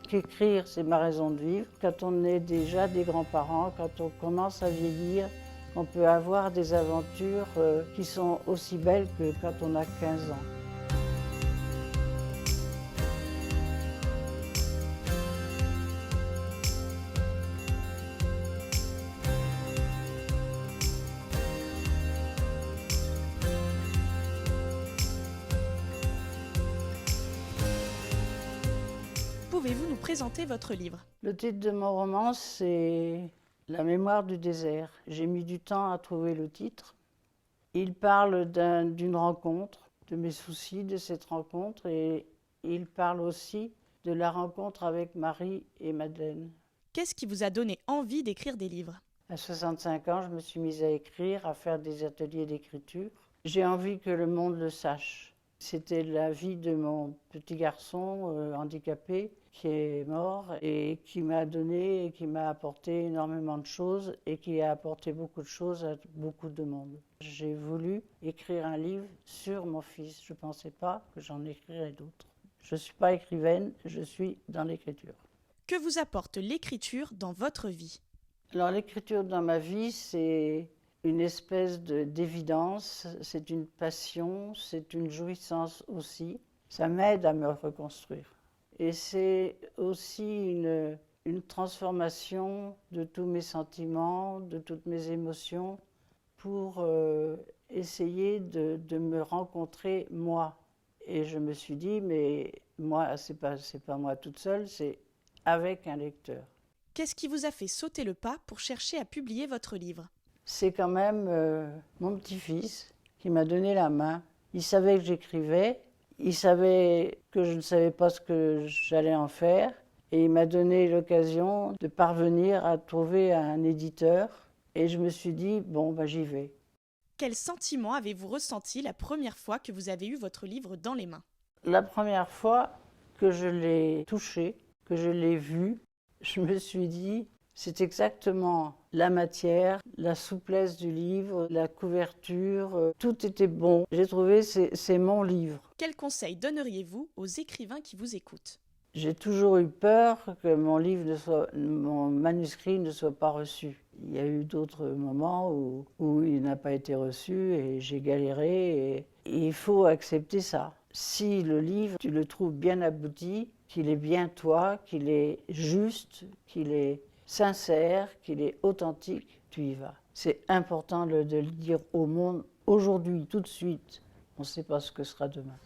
qu'écrire, c'est ma raison de vivre. Quand on est déjà des grands-parents, quand on commence à vieillir, on peut avoir des aventures qui sont aussi belles que quand on a 15 ans. Pouvez-vous nous présenter votre livre ? Le titre de mon roman, c'est La mémoire du désert. J'ai mis du temps à trouver le titre. Il parle d'une rencontre, de mes soucis de cette rencontre, et il parle aussi de la rencontre avec Marie et Madeleine. Qu'est-ce qui vous a donné envie d'écrire des livres ? À 65 ans, je me suis mise à écrire, à faire des ateliers d'écriture. J'ai envie que le monde le sache. C'était la vie de mon petit garçon handicapé qui est mort et qui m'a donné et qui m'a apporté énormément de choses et qui a apporté beaucoup de choses à beaucoup de monde. J'ai voulu écrire un livre sur mon fils. Je ne pensais pas que j'en écrirais d'autres. Je ne suis pas écrivaine, je suis dans l'écriture. Que vous apporte l'écriture dans votre vie ? Alors l'écriture dans ma vie, c'est une espèce d'évidence, c'est une passion, c'est une jouissance aussi. Ça m'aide à me reconstruire. Et c'est aussi une transformation de tous mes sentiments, de toutes mes émotions, pour essayer de me rencontrer moi. Et je me suis dit, mais moi, c'est pas moi toute seule, c'est avec un lecteur. Qu'est-ce qui vous a fait sauter le pas pour chercher à publier votre livre ? C'est quand même mon petit-fils qui m'a donné la main. Il savait que j'écrivais, il savait que je ne savais pas ce que j'allais en faire, et il m'a donné l'occasion de parvenir à trouver un éditeur. Et je me suis dit, bon, j'y vais. Quel sentiment avez-vous ressenti la première fois que vous avez eu votre livre dans les mains ? La première fois que je l'ai touché, que je l'ai vu, je me suis dit, c'est exactement la matière, la souplesse du livre, la couverture, tout était bon. J'ai trouvé, c'est mon livre. Quels conseils donneriez-vous aux écrivains qui vous écoutent ? J'ai toujours eu peur que mon manuscrit ne soit pas reçu. Il y a eu d'autres moments où il n'a pas été reçu et j'ai galéré. Et il faut accepter ça. Si le livre, tu le trouves bien abouti, qu'il est bien toi, qu'il est juste, qu'il est sincère, qu'il est authentique, tu y vas. C'est important de le dire au monde aujourd'hui, tout de suite. On ne sait pas ce que sera demain.